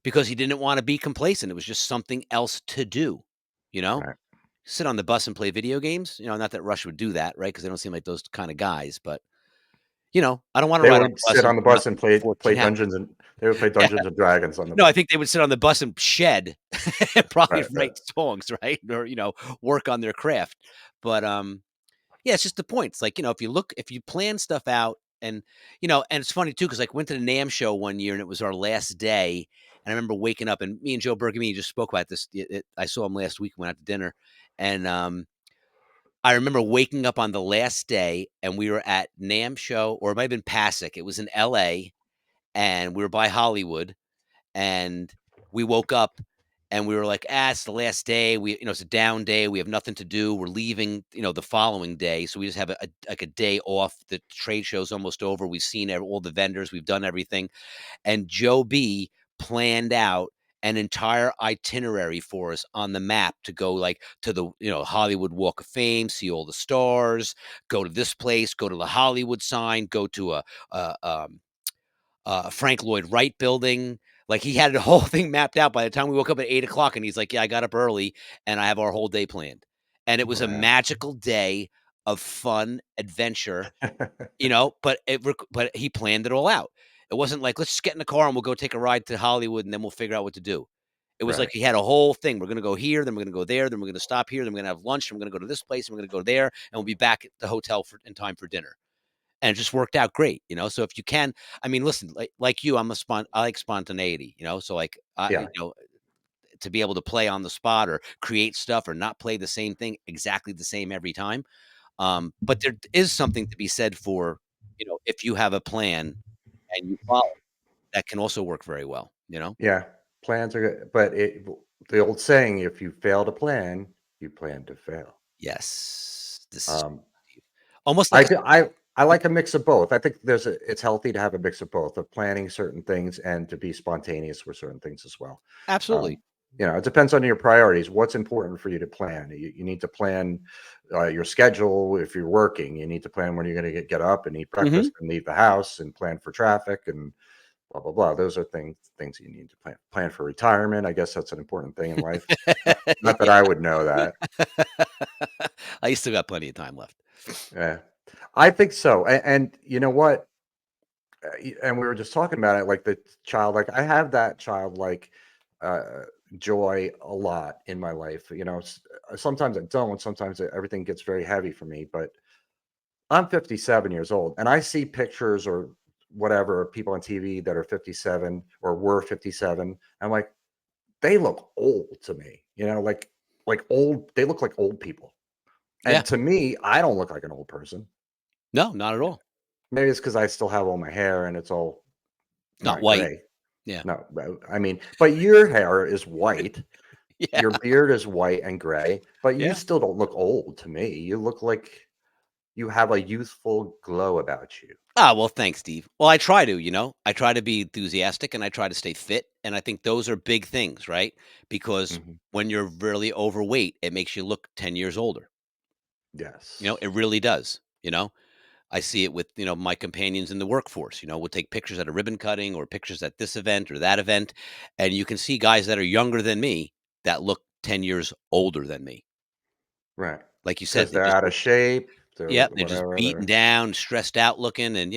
Because he didn't wanna be complacent. It was just something else to do, you know? Right. Sit on the bus and play video games, not that Rush would do that, right? Because they don't seem like those kind of guys, but, I don't wanna They ride on would a bus sit and on the do bus and nothing for play 14 hours. Dungeons and they would play Yeah. Dungeons and Dragons on the No, I bus. think they would sit on the bus and shed and probably Right, right, write songs, right? Or, work on their craft. But, yeah, it's just the point. It's like, if you plan stuff out and it's funny too, because like went to the NAMM show one year and it was our last day. And I remember waking up and me and Joe Bergamini just spoke about this. I saw him last week, went out to dinner. And I remember waking up on the last day and we were at NAMM show, or it might have been Pasek. It was in LA and we were by Hollywood and we woke up and we were like, it's the last day. It's a down day. We have nothing to do. We're leaving, the following day. So we just have like a day off. The trade show's almost over. We've seen all the vendors. We've done everything. And Joe B planned out an entire itinerary for us on the map to go like to the Hollywood Walk of Fame, see all the stars, go to this place, go to the Hollywood sign, go to a Frank Lloyd Wright building. Like he had the whole thing mapped out by the time we woke up at 8 o'clock, and he's like, "Yeah, I got up early and I have our whole day planned." And it was a Wow. magical day of fun adventure, but he planned it all out. It wasn't like, "Let's just get in the car and we'll go take a ride to Hollywood and then we'll figure out what to do." It was like Right. he had a whole thing. We're gonna go here, then we're gonna go there, then we're gonna stop here, then we're gonna have lunch, and we're gonna go to this place, and we're gonna go there, and we'll be back at the hotel for in time for dinner. And it just worked out great. So if you can, I mean, listen, like you, I like spontaneity. So like Yeah. to be able to play on the spot or create stuff or not play the same thing exactly the same every time. But there is something to be said for, if you have a plan and you follow, that can also work very well. Yeah. Plans are good, but the old saying, if you fail to plan, you plan to fail. Yes. This is Um, almost I like a do I like a mix of both. I think it's healthy to have a mix of both, of planning certain things and to be spontaneous with certain things as well. absolutely. Um, it depends on your priorities. What's important for you to plan? You need to plan your schedule if you're working. You need to plan when you're going to get up and eat Mhm. breakfast and leave the house and plan for traffic and blah blah blah. Those are things you need to plan. Plan for retirement. I guess that's an important thing in life. Not that Yeah. I would know that. I still got plenty of time left. Yeah, I think so. And you know what? And we were just talking about it, like the childlike. I have that childlike uh, joy a lot in my life. Sometimes I don't. Sometimes everything gets very heavy for me. But I'm 57 years old, and I see pictures or whatever of people on TV that are 57 or were 57. I'm like, they look old to me. Like old. They look like old people. Yeah. And to me, I don't look like an old person. No, not at all. Maybe it's because I still have all my hair and it's all Not not white. gray. Yeah. No, I mean, but your hair is white. Yeah. Your beard is white and gray, but you Yeah. still don't look old to me. You look like you have a youthful glow about you. Ah, well, thanks, Steve. Well, I try to. I try to be enthusiastic and I try to stay fit. And I think those are big things, right? Because Mhm. when you're really overweight, it makes you look 10 years older. Yes. It really does. I see it with my companions in the workforce. We'll take pictures at a ribbon cutting or pictures at this event or that event. And you can see guys that are younger than me that look 10 years older than me. Right. Like you said, Because they're out of shape. They're yep, they're just whatever. beaten They're down, stressed out looking. And,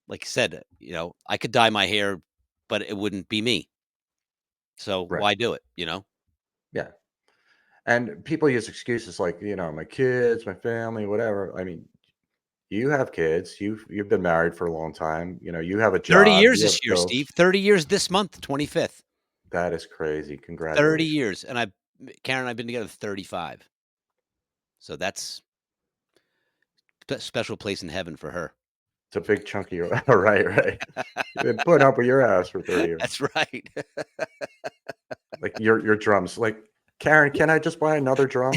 like you said, I could dye my hair, but it wouldn't be me. So right. why do it? Yeah. And people use excuses like, my kids, my family, whatever. I mean, you have kids. You've been married for a long time. You have a 30 job. years You have this year, bills. Steve. 30 years this month, 25th. That is crazy. 30 Congratulations. years. And Karen and I've been together 35. So that's a special place in heaven for her. It's a big chunk of your right, right. You've been putting up with your ass for 30 years. That's right. Like your drums. Like, Karen, can I just buy another drum?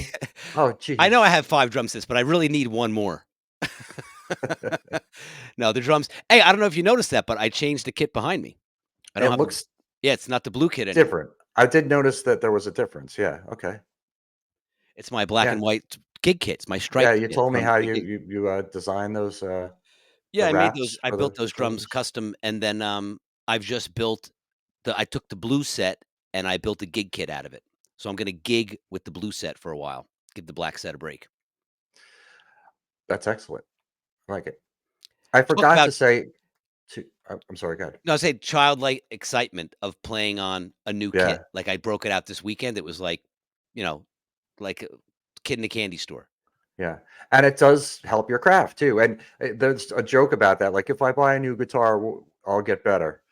Oh, I know I geez. have 5 drum sets, but I really need one more. No, the drums. Hey, I don't know if you noticed that, but I changed the kit behind me. I don't It have a looks Yeah, it's not the blue kit anymore. different. I did notice that there was a difference. Yeah. Okay. It's my black Yeah. and white gig kit. It's my Yeah. striped You kit told me from how Big you Gig. you you designed those the Yeah, wraps I for built the those drums drums. custom, and then, I've just built I took the blue set and I built a gig kit out of it. So I'm gonna gig with the blue set for a while, give the black set a break. That's excellent. I like it. I Talk forgot about to say I'm sorry, go ahead. No, I say childlike excitement of playing on a new kit. Yeah. Like, I broke it out this weekend, it was you know, like a kid in a candy store. Yeah, and it does help your craft too, and, there's a joke about that, like, "If I buy a new guitar, I'll get better."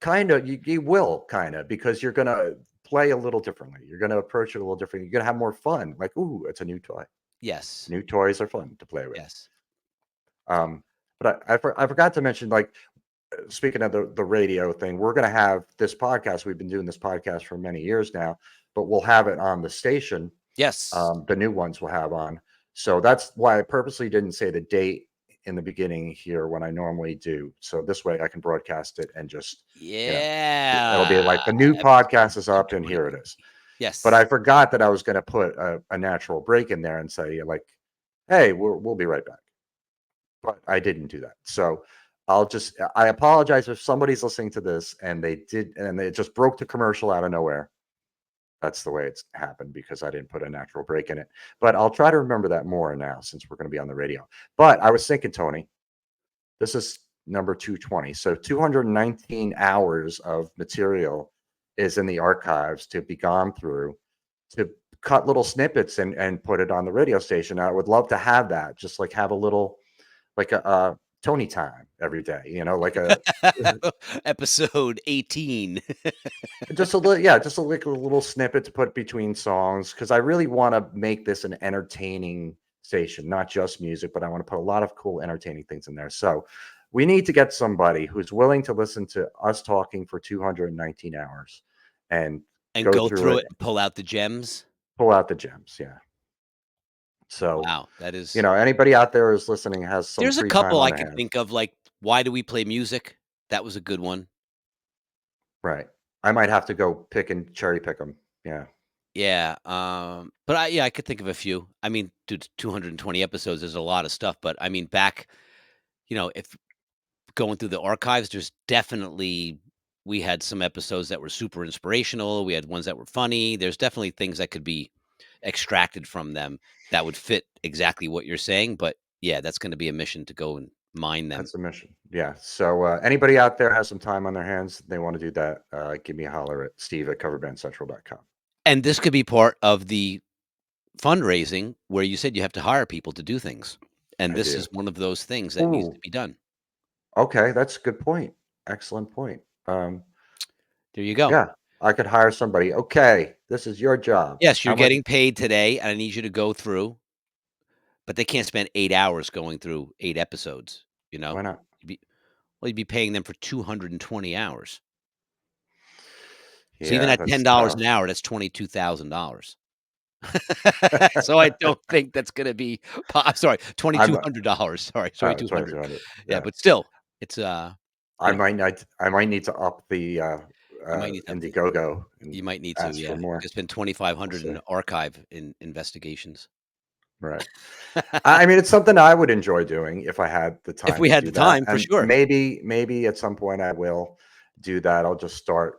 Kinda, you will, kinda, because you're gonna play a little differently, you're gonna approach it a little differently, you're gonna have more fun, like, "Ooh, it's a new toy." Yes. New toys are fun to play with. Yes. Um, but I forgot to mention, like, speaking of the radio thing, we're gonna have this podcast. We've been doing this podcast for many years now, but we'll have it on the station. Yes. The new ones we'll have on. So that's why I purposely didn't say the date in the beginning here when I normally do. So this way I can broadcast it and just, you know, it'll be Yeah, like the new episode podcast is up and 220. here it is. But I Yes. forgot that I was going to put a natural break in there and say like, hey, we'll be right back. But I didn't do that. So I apologize if somebody's listening to this and they did, and it just broke the commercial out of nowhere. That's the way it's happened because I didn't put a natural break in it. But I'll try to remember that more now since we're going to be on the radio. But I was thinking, Tony, this is number 220. So 219 hours of material is in the archives to be gone through to cut little snippets and put it on the radio station. I would love to have that, just like have a little like a Tony time every day, like a Episode 18. just a little, yeah, just like a little snippet to put between songs because I really want to make this an entertaining station, not just music, but I want to put a lot of cool, entertaining things in there. So we need to get somebody who's willing to listen to us talking for 219 hours and And go go through through it, it and pull out the gems? pull out the gems. Yeah. So, Wow, that is anybody out there who's listening has some there's a free time couple on I their could hands. think of, like, "Why do we play music?" That was a good one. Right. I might have to go pick and cherry pick them. Yeah. Yeah, but I could think of a few. I mean, dude, 220 episodes is a lot of stuff, but, I mean, back if going through the archives, there's definitely we had some episodes that were super inspirational, we had ones that were funny, there's definitely things that could be extracted from them that would fit exactly what you're saying, but, yeah, that's gonna be a mission to go and mine them. That's a mission. Yeah. So anybody out there has some time on their hands, they want to do that, give me a holler at steve@coverbandcentral.com. And this could be part of the fundraising where you said you have to hire people to do things, and I this do. is one of those things that needs to Ooh, be done. okay. That's a good point. Excellent point. There you go. Yeah, I could hire somebody. Okay, this is your job. Yes, you're How much? getting paid today, and I need you to go through, but they can't spend 8 hours going through 8 episodes, you Why know? not? You'd be paying them for 220 hours. So even Yeah, at that's $10 an tough. hour, that's $22,000. So I don't think that's gonna be I'm sorry, I'm $2,200, sorry, oh, 2,200. 2,200. Yeah, Yeah. but still, it's, I might need to up the you might need something. Indiegogo and You might need to, ask for yeah. more. Just spend We'll 2,500 see. in archive investigations. Right. I mean, it's something I would enjoy doing if I had the If time we to had do the that, time, for and sure. maybe at some point I will do that. I'll just start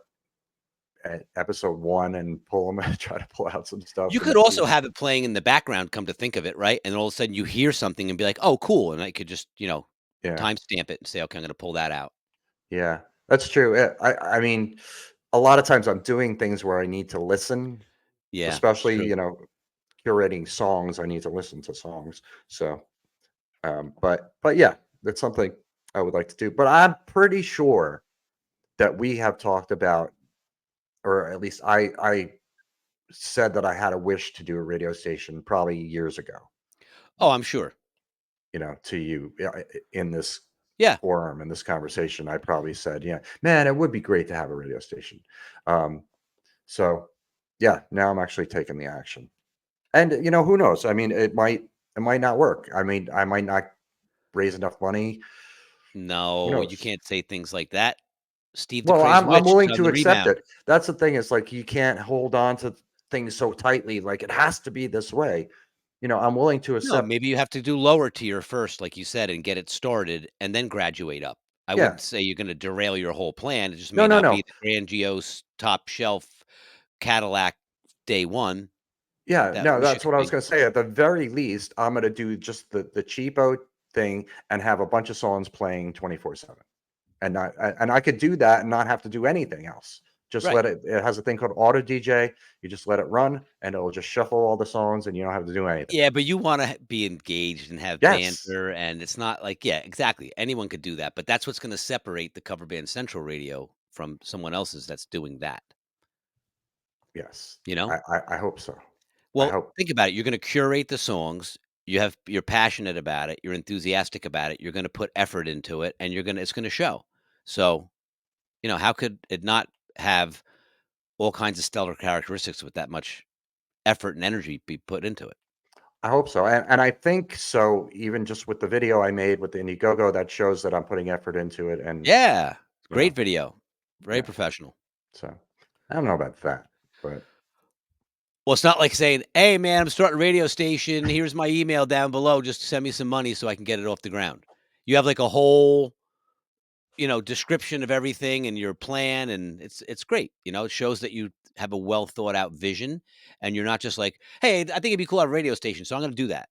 at episode 1 and pull them and try to pull out some stuff You and could see also if have it playing in the background, come to think of it, right? And all of a sudden you hear something and be like, "Oh, cool," and I could just, yeah. timestamp it and say, "Okay, I'm gonna pull that out." Yeah. That's true. I mean, a lot of times I'm doing things where I need to listen, Yeah, it's especially, true. curating songs, I need to listen to songs. So, but yeah, that's something I would like to do. But I'm pretty sure that we have talked about, or at least I said that I had a wish to do a radio station probably years ago, Oh, I'm sure. to you, in this Yeah. forum, in this conversation. I probably said, yeah, man, it would be great to have a radio station. Um, so yeah, now I'm actually taking the action. And who knows? I mean, it might not work. I mean, I might not raise enough money. Who No, you knows? can't say things like that. Steve the Well, Crazy I'm Witch is willing on to the accept rebound. it. That's the thing. Is like you can't hold on to things so tightly. Like it has to be this way. I'm willing to No, accept. maybe you have to do lower tier first, like you said, and get it started, and then graduate up. I Yeah. wouldn't say you're gonna derail your whole plan. It just No, may no, not be no. the grandiose top shelf Cadillac day one Yeah, that no, wish it that's could what I was be. gonna say. At the very least, I'm gonna do just the cheapo thing and have a bunch of songs playing 24/7. And I could do that and not have to do anything else. Just Right. let it has a thing called auto DJ. You just let it run and it'll just shuffle all the songs and you don't have to do anything. Yeah, but you wanna be engaged and have Yes. banter, and it's not like yeah, exactly. Anyone could do that, but that's what's gonna separate the Cover Band Central Radio from someone else's that's doing that, Yes. you know? I hope so. I Well, hope. think about it. You're gonna curate the songs. You're passionate about it. You're enthusiastic about it. You're gonna put effort into it, and it's gonna show. So, how could it not have all kinds of stellar characteristics with that much effort and energy be put into it? I hope so, and I think so. Even just with the video I made with the Indiegogo, that shows that I'm putting effort into it, and Yeah. you know, Great video. Very yeah. professional. So I don't know about that, but Well, it's not like saying, "Hey, man, I'm starting a radio station. Here's my email down below. Just send me some money so I can get it off the ground." You have like a whole, description of everything and your plan, and it's great. It shows that you have a well thought out vision, and you're not just like, "Hey, I think it'd be cool to have a radio station, so I'm going to do that."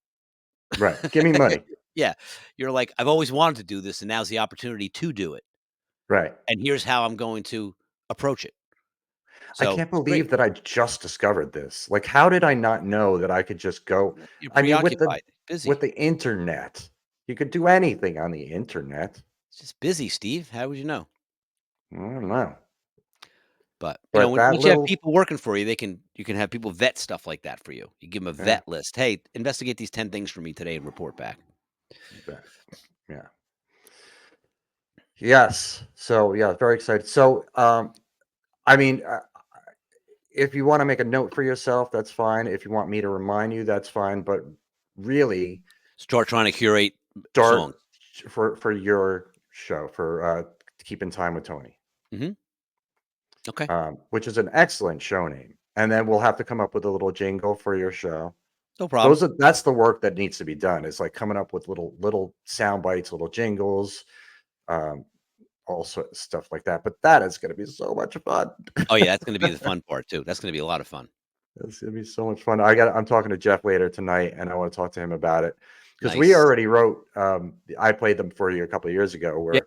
right. Give me money. Yeah, you're like, "I've always wanted to do this, and now's the opportunity to do it, Right. and here's how I'm going to approach it." I So can't it's great. believe that I just discovered this. Like, how did I not know that I could just go? You're I mean, with the preoccupied, busy. with the internet, you could do anything on the internet. It's just busy, Steve. How would you know? I don't know, But, but when that once you have little, people working for you, you can have people vet stuff like that for you. You give them a yeah, vet list. "Hey, investigate these 10 things for me today and report back." that, yeah, yes. So yeah, very excited. So, I mean, if you want to make a note for yourself, that's fine. If you want me to remind you, that's fine. But really, Start trying to curate songs. start for your show for keeping time with Tony. Mhm. Okay. Which is an excellent show name. And then we'll have to come up with a little jingle for your show. No problem. That's the work that needs to be done. It's like coming up with little sound bites, little jingles, um, all sort of stuff like that. But that is going to be so much fun. Oh, yeah, that's gonna be the fun part too. That's gonna be a lot of fun. It's going to be so much fun. I'm talking to Jeff later tonight, and I want to talk to him about it because we Nice. already wrote. I played them for you a couple of years ago, Yeah. where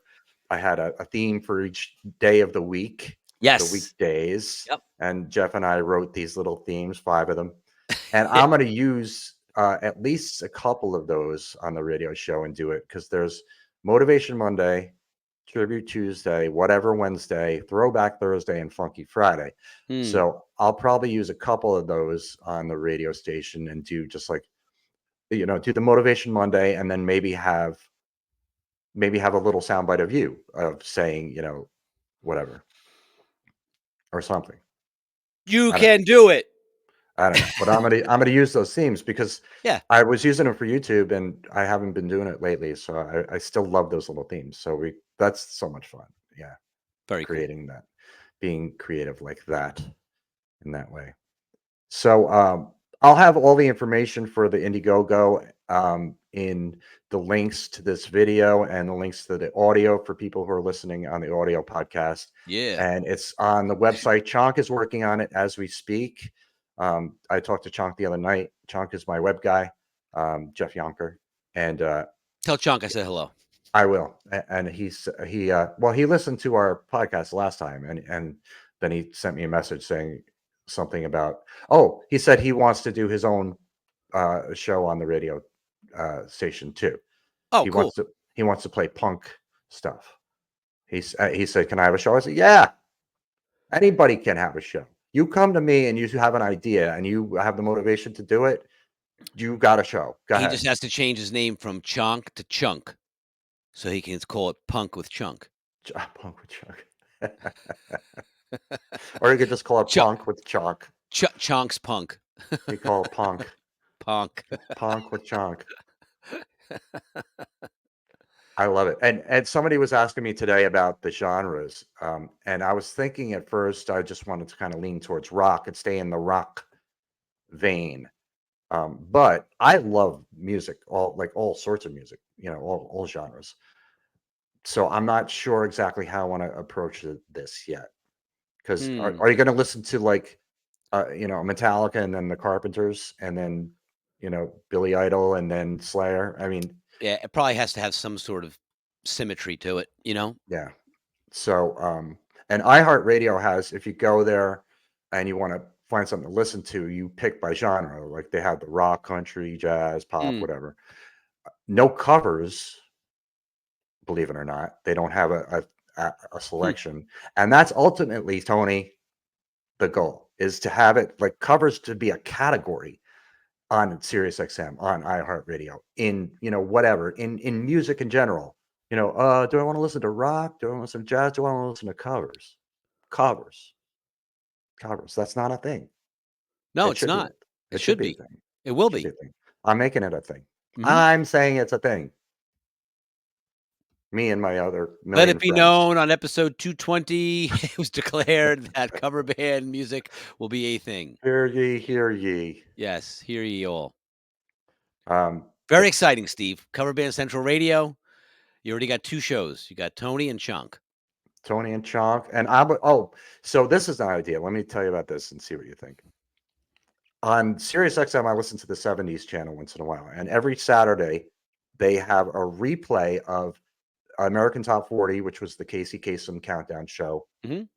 I had a theme for each day of the week, the Yes. weekdays, Yep. and Jeff and I wrote these little themes, 5 of them, and I'm gonna use, at least a couple of those on the radio show and do it because there's Motivation Monday, Tribute Tuesday, Whatever Wednesday, Throwback Thursday, and Funky Friday. Hmm. So, I'll probably use a couple of those on the radio station and do just like, do the Motivation Monday and then maybe have a little soundbite of you, of saying, whatever or something. You I don't can do it. I don't know, but I'm gonna use those themes because Yeah. I was using them for YouTube and I haven't been doing it lately. So I still love those little themes. So that's so much fun. Yeah, Very cool. creating that, being creative like that in that way. So, I'll have all the information for the Indiegogo, in the links to this video and the links to the audio for people who are listening on the audio podcast. Yeah. And it's on the website. Chonk is working on it as we speak. I talked to Chonk the other night. Chonk is my web guy, Jeff Yonker, and Tell Chunk I said hello. I will. And he listened to our podcast last time, and then he sent me a message saying something about, oh, he said he wants to do his own show on the radio station too. Oh, He cool. wants to he wants to play punk stuff. He said, "Can I have a show?" I said, "Yeah, anybody can have a show. You come to me and you have an idea and you have the motivation to do it. You got a show. Go He ahead." just has to change his name from Chonk to Chunk, so he can call it Punk with Chunk. Punk with Chuck. Or you could just call it Chuck punk with chalk. Chonk's Punk. We call it punk. Punk. Punk with chunk. I love it. And somebody was asking me today about the genres. And I was thinking at first I just wanted to kind of lean towards rock and stay in the rock vein. But I love music, all sorts of music, all genres. So I'm not sure exactly how I want to approach this yet. Because Hmm. are you going to listen to like Metallica and then the Carpenters and then Billy Idol and then Slayer? I mean, Yeah, it probably has to have some sort of symmetry to it, you know? yeah. So, and iHeartRadio has, if you go there and you want to find something to listen to, you pick by genre. Like they have the rock, country, jazz, pop, Mm. whatever. No covers, believe it or not. They don't have a Hmm. selection, and that's ultimately, Tony, the goal is to have it like covers to be a category on Sirius XM, on iHeartRadio, in whatever, in music in general. Do I want to listen to rock? Do I want to listen to jazz? Do I want to listen to covers? Covers, covers. That's not a thing. No, It it's should be. not. It It should should be a be. thing. It will Should be be. a thing. I'm making it a thing. Mhm. I'm saying it's a thing. Me and my other Let it million be friends. known on episode 220, it was declared that cover band music will be a thing. Hear ye, hear ye. Yes, hear ye all. Um, Very it's exciting, Steve. Cover Band Central Radio. You already got 2 shows. You got Tony and Chunk. Tony and Chonk, and I would. Oh, so this is an idea. Let me tell you about this and see what you think. On Sirius XM, I listen to the '70s channel once in a while, and every Saturday they have a replay of American Top 40, which was the Casey Kasem countdown show Mhm.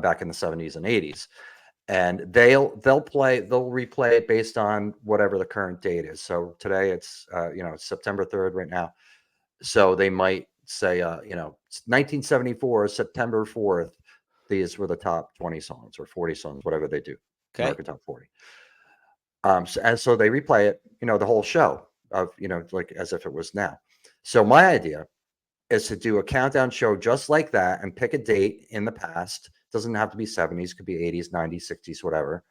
back in the '70s and '80s. And they'll replay it based on whatever the current date is. So today it's September 3rd right now. So they might say, 1974, September 4th. These were the top 20 songs or 40 songs, whatever they do. Okay. American Top 40. And so they replay it, the whole show of, like as if it was now. So my idea is to do a countdown show just like that and pick a date in the past. Doesn't have to be '70s, could be '80s, '90s, '60s, whatever,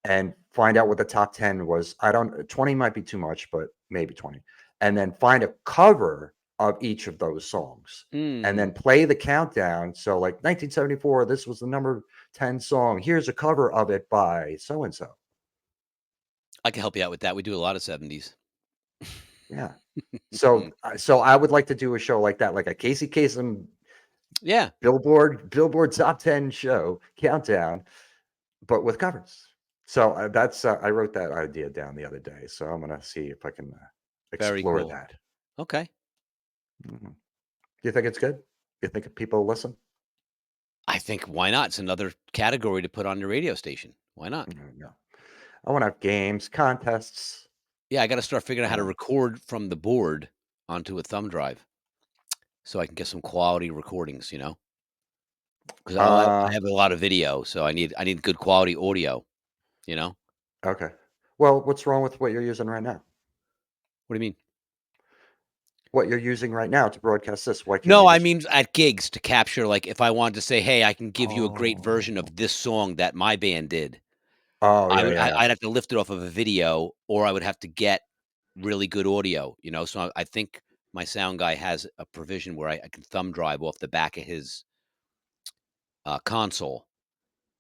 and find out what the top 10 was. I don't 20 might be too much, but maybe 20. And then find a cover of each of those songs and Mm. then play the countdown. So like 1974, this was the number 10 song. Here's a cover of it by so and so. I can help you out with that. We do a lot of 70s. Yeah. So I would like to do a show like that, like a Casey Kasem Yeah, Billboard top 10 show countdown, but with covers. So that's I wrote that idea down the other day. So I'm gonna see if I can very explore cool. that. Okay. Mhm. Do you think it's good? You think people listen? I think why not? It's another category to put on your radio station. Why not? No. I want to have games, contests. Yeah, I gotta start figuring out how to Um, record from the board onto a thumb drive so I can get some quality recordings, 'Cause I uh, have a lot of video, so I need good quality audio, you know? okay. Well, what's wrong with what you're using right now? What do you mean? What you're using right now to broadcast this? Why can't No, you I just? mean at gigs to capture, like, if I wanted to say, "Hey, I can give you a great version Oh, of this song that my band did." oh I yeah, would yeah, I yeah. I'd have to lift it off of a video, or I would have to get really good audio, So I think my sound guy has a provision where I can thumb drive off the back of his, console,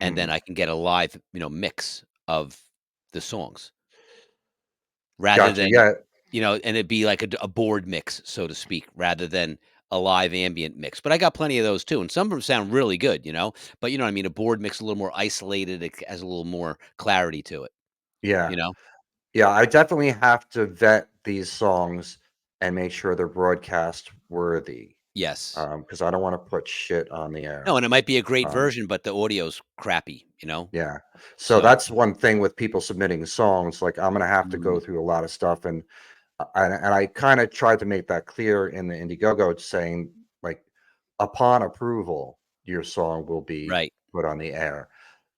and then Mhm. I can get a live, mix of the songs rather Gotcha. than Yeah, and it'd be like a board mix, so to speak, rather than a live ambient mix. But I got plenty of those too, and some of them sound really good. But you know what I mean? A board mix a little more isolated, it has a little more clarity to it, yeah, you know? yeah. I definitely have to vet these songs and make sure they're broadcast worthy. Yes. Because I don't want to put shit on the No, air. and it might be a great Um, version, but the audio's crappy. yeah. So So that's one thing with people submitting songs. Like I'm gonna have to go mm, through a lot of stuff, and I kind of tried to make that clear in the Indiegogo, saying like upon approval, your song will be right. put on the air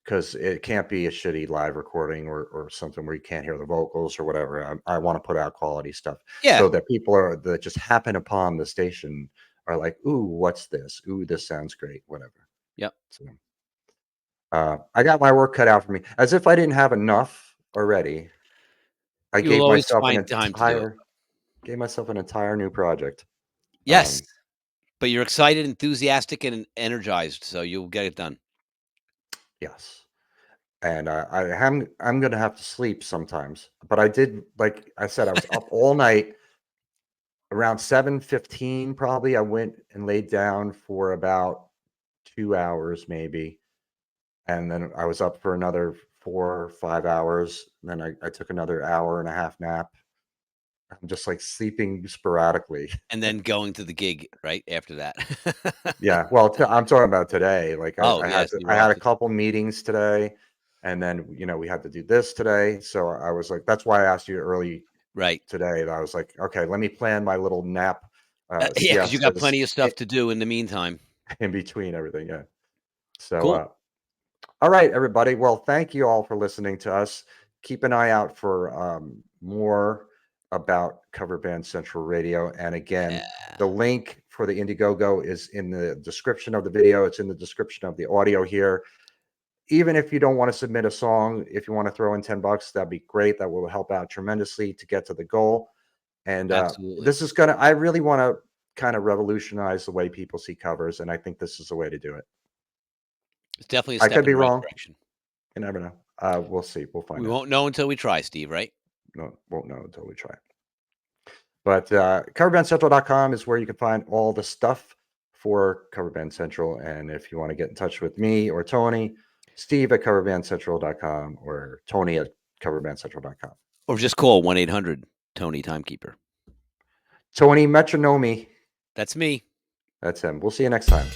because it can't be a shitty live recording or something where you can't hear the vocals or whatever. I want to put out quality stuff Yeah. so that people are that just happen upon the station are like, ooh, what's this? Ooh, this sounds great, whatever. Yep. So I got my work cut out for me. As if I didn't have enough already, I You'll gave always myself find time to do it. an entire new project. Yes, Um, but you're excited, enthusiastic, and energized, so you'll get it done. yes. And I'm gonna have to sleep sometimes. But I did, like I said, I was up all night around 7:15 probably. I went and laid down for about 2 hours maybe. And then I was up for another 4 or 5 hours. Then I took another hour and a half nap. I'm just like sleeping sporadically. And then going to the gig right after that. Yeah, well, I'm talking about today. Like Oh, yes, you I were had off a to couple meetings today, and then we had to do this today. So I was like, that's why I asked you early right. today. That I was like, okay, let me plan my little nap, Yeah, because you got siestas plenty of stuff to do in the meantime. in between everything. Yeah. So Cool. all right, everybody. Well, thank you all for listening to us. Keep an eye out for more about Cover Band Central Radio. And again, Yeah. the link for the Indiegogo is in the description of the video. It's in the description of the audio here. even if you don't want to submit a song, if you want to throw in $10, that'd be great. That will help out tremendously to get to the goal. And Absolutely. this is gonna. I really want to kind of revolutionize the way people see covers, and I think this is the way to do it. It's definitely a I step could in be the right wrong. direction. You never know. We'll see. We'll find We out. won't know until we try, Steve, right? No, won't know until we try. But coverbandcentral.com is where you can find all the stuff for Cover Band Central. And if you want to get in touch with me or Tony, Steve at coverbandcentral.com or Tony at coverbandcentral.com. Or just call 1-800 Tony Timekeeper. Tony Metronomy. That's me. That's him. We'll see you next time.